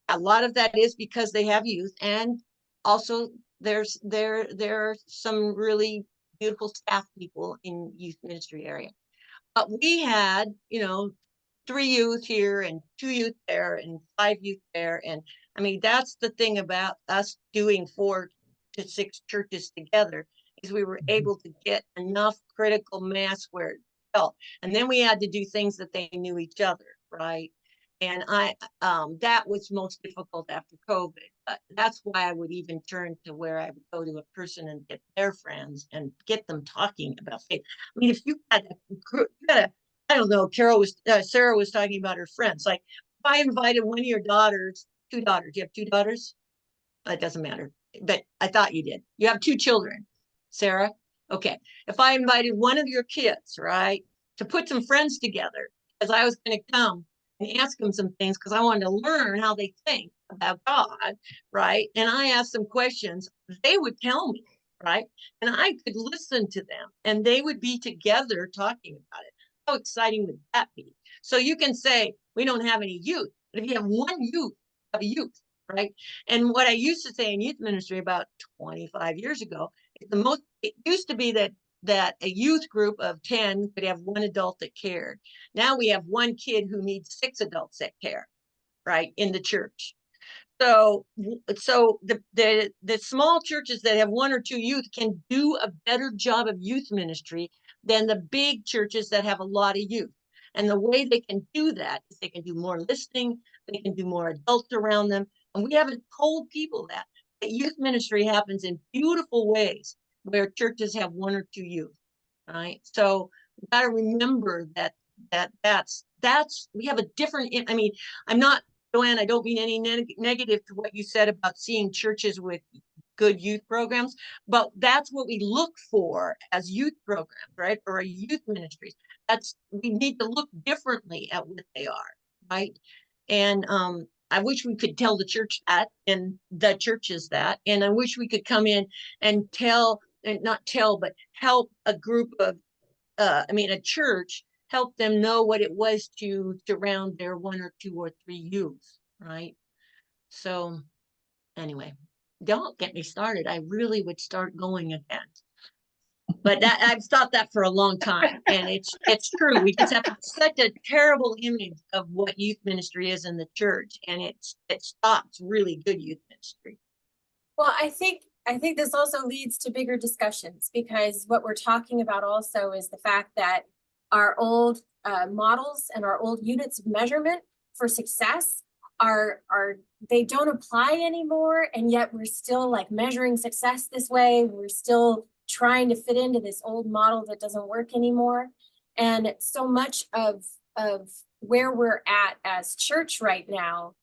a lot of that is because they have youth, and also there are some really beautiful staff people in youth ministry area. But we had, 3 youth here and 2 youth there and 5 youth there. And I mean, that's the thing about us doing 4 to 6 churches together, is we were able to get enough critical mass where it felt. And then we had to do things that they knew each other, right? And that was most difficult after COVID. But that's why I would even turn to where I would go to a person and get their friends and get them talking about faith. I mean, if you had I don't know, Sarah was talking about her friends. Like, if I invited one of your daughters, 2 daughters, you have 2 daughters? It doesn't matter, but I thought you did. You have 2 children, Sarah? Okay. If I invited one of your kids, right, to put some friends together, because I was going to come and ask them some things, because I wanted to learn how they think about God, right? And I asked them questions, they would tell me, right? And I could listen to them, and they would be together talking about it. How exciting would that be? So you can say, we don't have any youth, but if you have one youth, you have a youth, right? And what I used to say in youth ministry about 25 years ago, it used to be that a youth group of 10 could have 1 adult that cared. Now we have 1 kid who needs 6 adults that care, right, in the church. So the small churches that have 1 or 2 youth can do a better job of youth ministry than the big churches that have a lot of youth. And the way they can do that is they can do more listening, they can do more adults around them. And we haven't told people that youth ministry happens in beautiful ways where churches have 1 or 2 youth, right? So we got to remember that's we have a different, I mean, I'm not, Joanne, I don't mean any negative to what you said about seeing churches with good youth programs, but that's what we look for as youth programs, right? Or a youth ministries. We need to look differently at what they are, right? And I wish we could tell the church that, and the churches that, and I wish we could come in and not tell, but help a group of, a church, help them know what it was to surround their 1 or 2 or 3 youth, right? So anyway, don't get me started. I really would start going again. But I've stopped that for a long time, and it's true. We just have such a terrible image of what youth ministry is in the church, and it stops really good youth ministry. Well, I think this also leads to bigger discussions, because what we're talking about also is the fact that our old models and our old units of measurement for success they don't apply anymore, and yet we're still like measuring success this way. We're still trying to fit into this old model that doesn't work anymore. And so much of where we're at as church right now,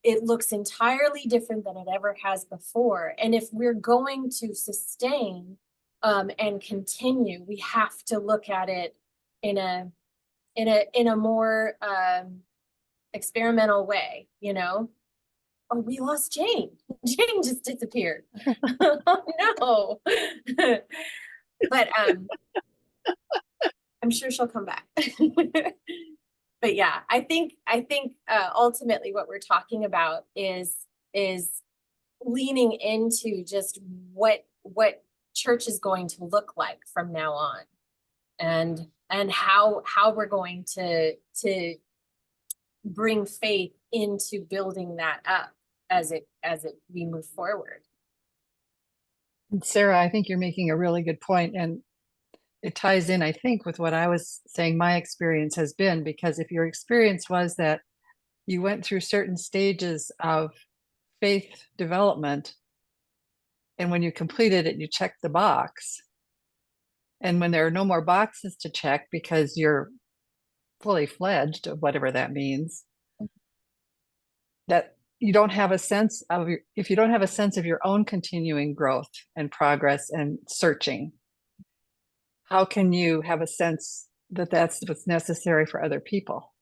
it looks entirely different than it ever has before. And if we're going to sustain and continue, we have to look at it in a more experimental way, Oh, we lost Jane. Jane just disappeared. Oh no. But I'm sure she'll come back. But yeah, I think ultimately what we're talking about is leaning into just what church is going to look like from now on, and how we're going to bring faith into building that up as we move forward. Sarah, I think you're making a really good point, and it ties in, I think, with what I was saying my experience has been, because if your experience was that you went through certain stages of faith development, and when you completed it, you checked the box. And when there are no more boxes to check because you're fully fledged, whatever that means, that you don't have a sense of if you don't have a sense of your own continuing growth and progress and searching, how can you have a sense that that's what's necessary for other people?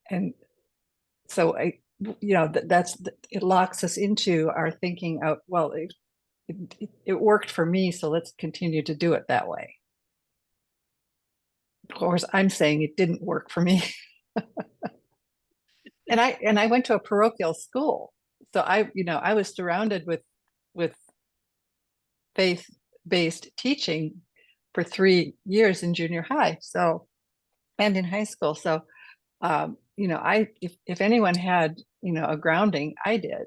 And so it locks us into our thinking of, well, it worked for me, so let's continue to do it that way. Of course, I'm saying it didn't work for me. And I went to a parochial school, so I was surrounded with faith-based teaching for 3 years in junior high, so, and in high school. So if anyone had a grounding, I did,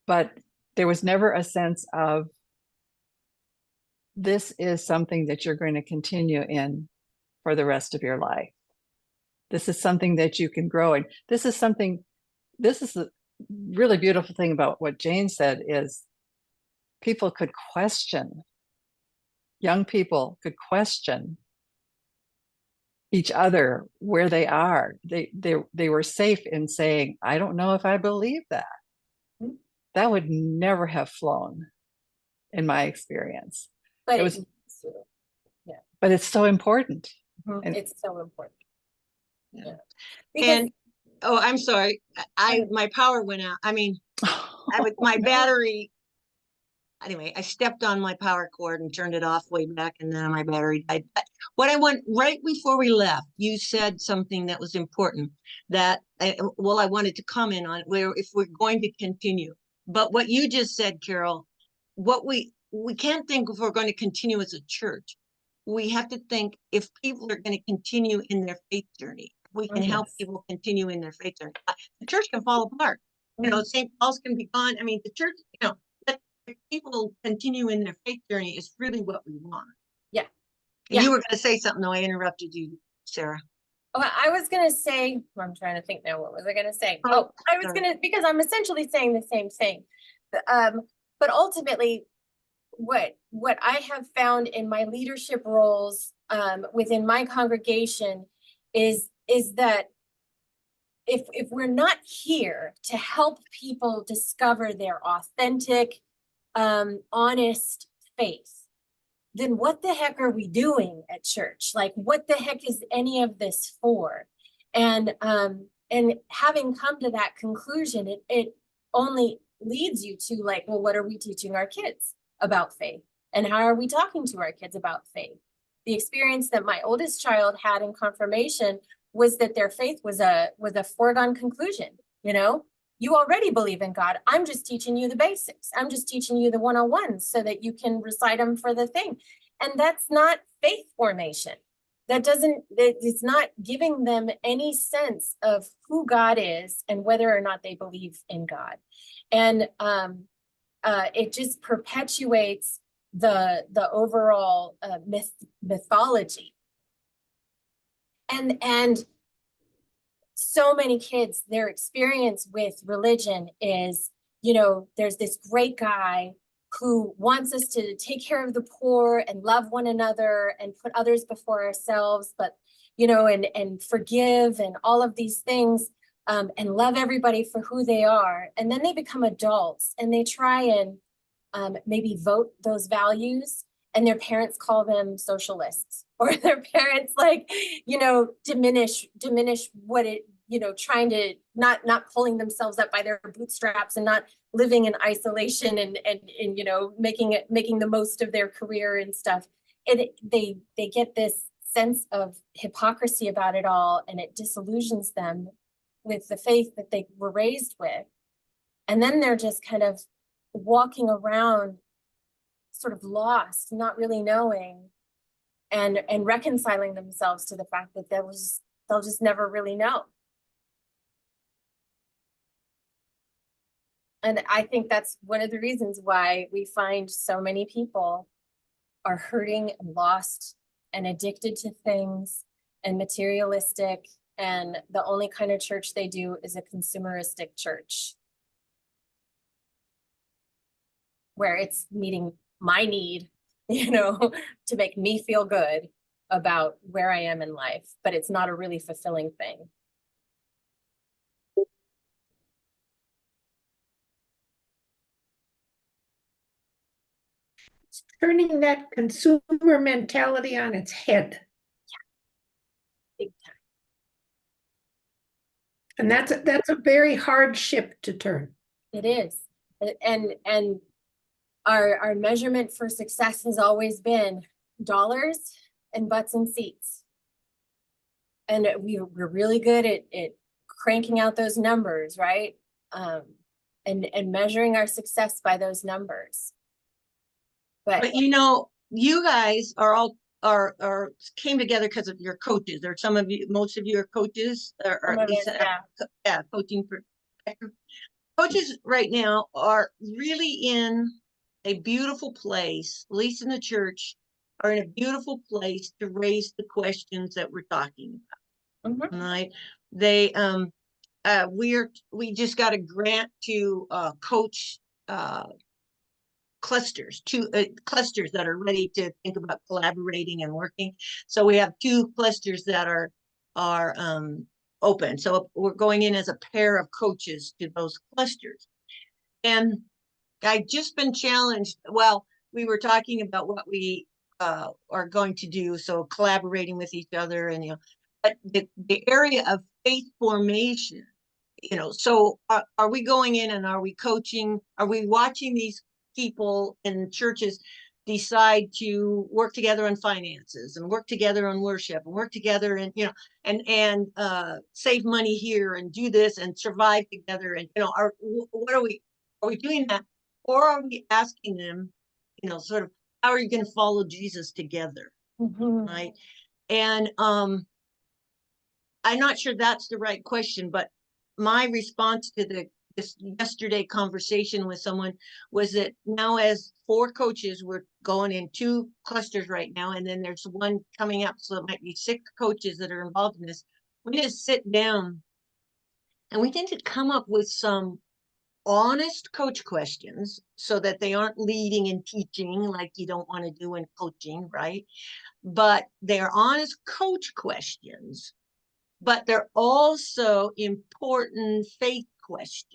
but there was never a sense of, this is something that you're going to continue in for the rest of your life. This is something that you can grow in. This is the really beautiful thing about what Jane said, is people could question, young people could question each other where they are. They were safe in saying, I don't know if I believe that. That would never have flown in my experience. But It was, yeah. but it's so important. And It's so important. Yeah. Yeah. Because And, oh, I'm sorry. My power went out. I mean, my battery, anyway, I stepped on my power cord and turned it off way back, and then my battery died. But what I want, right before we left, you said something that was important that I wanted to comment on, where if we're going to continue. But what you just said, Carol, what we can't think if we're going to continue as a church. We have to think if people are going to continue in their faith journey, we can help people continue in their faith journey. The church can fall apart. St. Paul's can be gone. I mean, the church, but if people continue in their faith journey is really what we want. Yeah. And you were going to say something, though I interrupted you, Sarah. Oh, I was going to say, I'm trying to think now, what was I going to say? Oh, I was going to, because I'm essentially saying the same thing. But ultimately, what I have found in my leadership roles within my congregation is that if we're not here to help people discover their authentic, honest faith, then what the heck are we doing at church? Like, what the heck is any of this for? And having come to that conclusion, it only leads you to, like, well, what are we teaching our kids about faith? And how are we talking to our kids about faith? The experience that my oldest child had in confirmation was that their faith was a foregone conclusion. You already believe in God. I'm just teaching you the basics. I'm just teaching you the 101s so that you can recite them for the thing. And that's not faith formation. It's not giving them any sense of who God is and whether or not they believe in God. And it just perpetuates the overall mythology. And so many kids, their experience with religion is, there's this great guy who wants us to take care of the poor and love one another and put others before ourselves, but, and forgive and all of these things, and love everybody for who they are. And then they become adults and they try and maybe vote those values, and their parents call them socialists, or their parents diminish what it, trying to not pulling themselves up by their bootstraps and not living in isolation and making the most of their career and stuff. They get this sense of hypocrisy about it all, and it disillusions them with the faith that they were raised with. And then they're just kind of walking around sort of lost, not really knowing, and reconciling themselves to the fact that they'll just never really know. And I think that's one of the reasons why we find so many people are hurting and lost and addicted to things and materialistic. And the only kind of church they do is a consumeristic church, where it's meeting my need, to make me feel good about where I am in life, but it's not a really fulfilling thing. Turning that consumer mentality on its head. Big time. And that's a very hard ship to turn. It is. And our measurement for success has always been dollars and butts and seats. And we're really good at cranking out those numbers, right? And measuring our success by those numbers. But you guys are all came together because of your coaches, or some of you, most of you are coaches, or at least coaching perspective. Coaches right now are really in a beautiful place, at least in the church, are in a beautiful place to raise the questions that we're talking about. Right? They we just got a grant to coach clusters, two clusters that are ready to think about collaborating and working. So we have 2 clusters that are open. So we're going in as a pair of coaches to those clusters. And I've just been challenged. Well, we were talking about what we are going to do, so collaborating with each other, and but the area of faith formation, so are we going in and are we coaching? Are we watching these people in churches decide to work together on finances and work together on worship and work together and and save money here and do this and survive together, and what are we doing that, or are we asking them sort of, how are you going to follow Jesus together? Right? And I'm not sure that's the right question, but my response to this yesterday conversation with someone was that now, as 4 coaches, we're going in 2 clusters right now, and then there's one coming up, so it might be 6 coaches that are involved in this. We need to sit down and we need to come up with some honest coach questions so that they aren't leading and teaching like you don't want to do in coaching, right? But they're honest coach questions, but they're also important faith questions.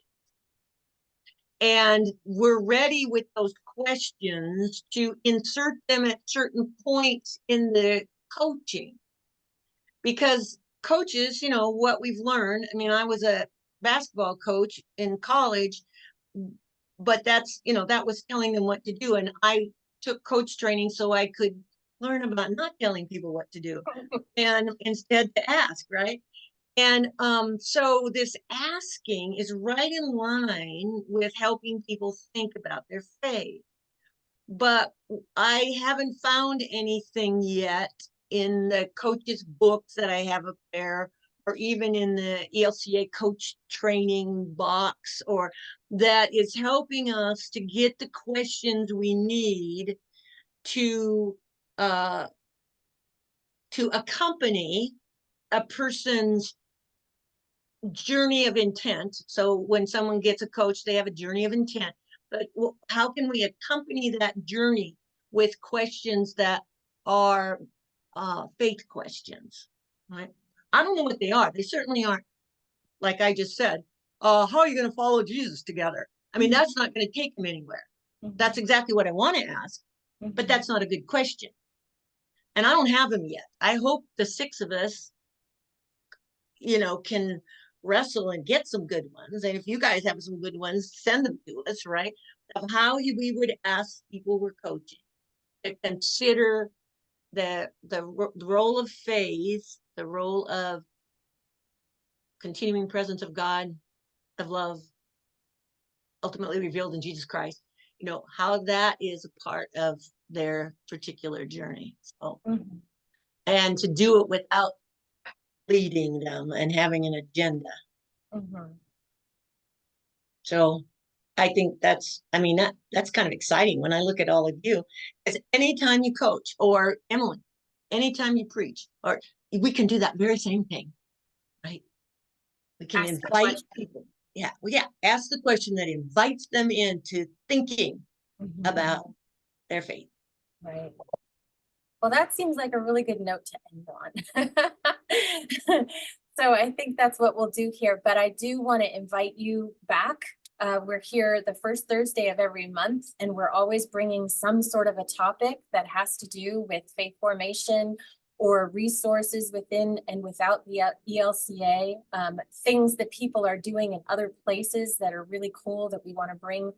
And we're ready with those questions to insert them at certain points in the coaching. Because coaches, what we've learned, I mean, I was a basketball coach in college, but that's, that was telling them what to do. And I took coach training so I could learn about not telling people what to do and instead to ask, right? And so this asking is right in line with helping people think about their faith. But I haven't found anything yet in the coaches' books that I have up there, or even in the ELCA coach training box, or that is helping us to get the questions we need to accompany a person's journey of intent. So when someone gets a coach, they have a journey of intent. But how can we accompany that journey with questions that are faith questions, right? I don't know what they are. They certainly aren't, like I just said, how are you going to follow Jesus together? I mean, that's not going to take them anywhere. That's exactly what I want to ask, but that's not a good question. And I don't have them yet. I hope the 6 of us, can wrestle and get some good ones. And if you guys have some good ones, send them to us, right? Of how we would ask people we're coaching to consider the role of faith, the role of continuing presence of God, of love, ultimately revealed in Jesus Christ, how that is a part of their particular journey. So, and to do it without leading them and having an agenda. So I think I mean, that's kind of exciting when I look at all of you. Because anytime you coach, or Emily, anytime you preach, or we can do that very same thing, right? We can Ask the invite question. people. Yeah, well, yeah, ask the question that invites them into thinking about their faith. Right. Well, that seems like a really good note to end on. So I think that's what we'll do here, but I do want to invite you back. We're here the first Thursday of every month, and we're always bringing some sort of a topic that has to do with faith formation or resources within and without the ELCA, things that people are doing in other places that are really cool that we want to bring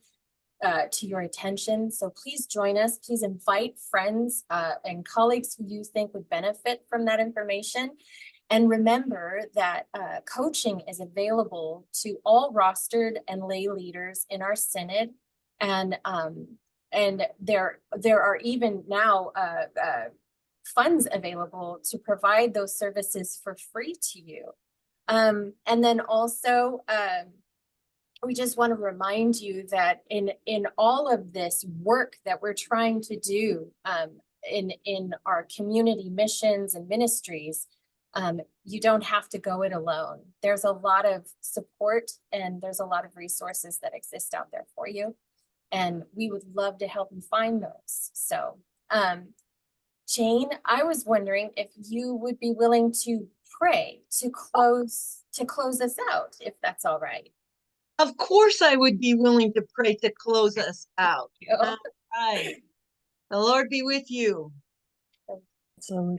to your attention. So please join us. Please invite friends and colleagues who you think would benefit from that information. And remember that coaching is available to all rostered and lay leaders in our synod. And there are even now funds available to provide those services for free to you. And then also, we just want to remind you that in all of this work that we're trying to do in our community missions and ministries, you don't have to go it alone. There's a lot of support and there's a lot of resources that exist out there for you. And we would love to help you find those. So, Jane, I was wondering if you would be willing to pray to close us out, if that's all right. Of course, I would be willing to pray to close us out. Yeah. All right. The Lord be with you. So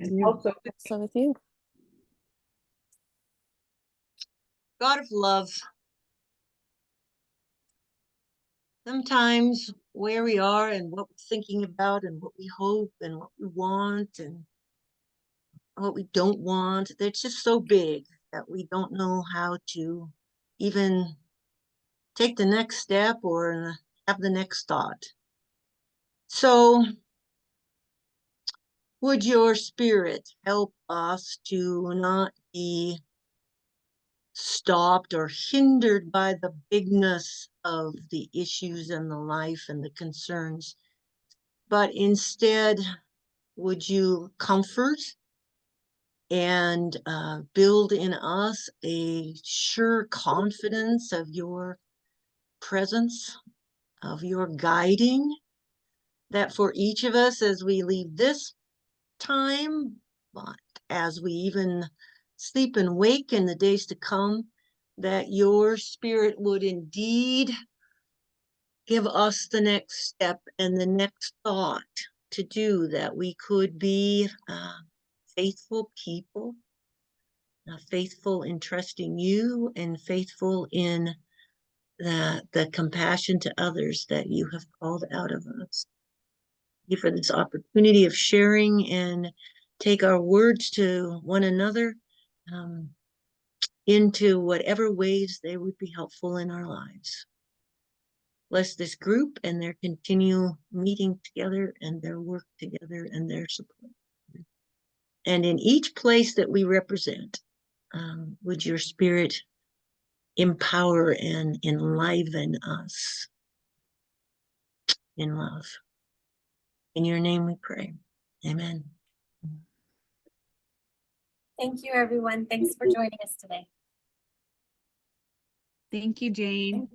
So with you. God of love, sometimes where we are and what we're thinking about and what we hope and what we want and what we don't want, they're just so big that we don't know how to even take the next step or have the next thought. So would your Spirit help us to not be stopped or hindered by the bigness of the issues and the life and the concerns, but instead, would you comfort and build in us a sure confidence of your presence, of your guiding, that for each of us as we leave this time, but as we even sleep and wake in the days to come, that your Spirit would indeed give us the next step and the next thought to do, that we could be faithful people, faithful in trusting you and faithful in the compassion to others that you have called out of us. Thank you for this opportunity of sharing and take our words to one another into whatever ways they would be helpful in our lives. Bless this group and their continual meeting together and their work together and their support. And in each place that we represent, would your Spirit empower and enliven us in love. In your name we pray. Amen. Thank you, everyone. Thanks for joining us today. Thank you, Jane.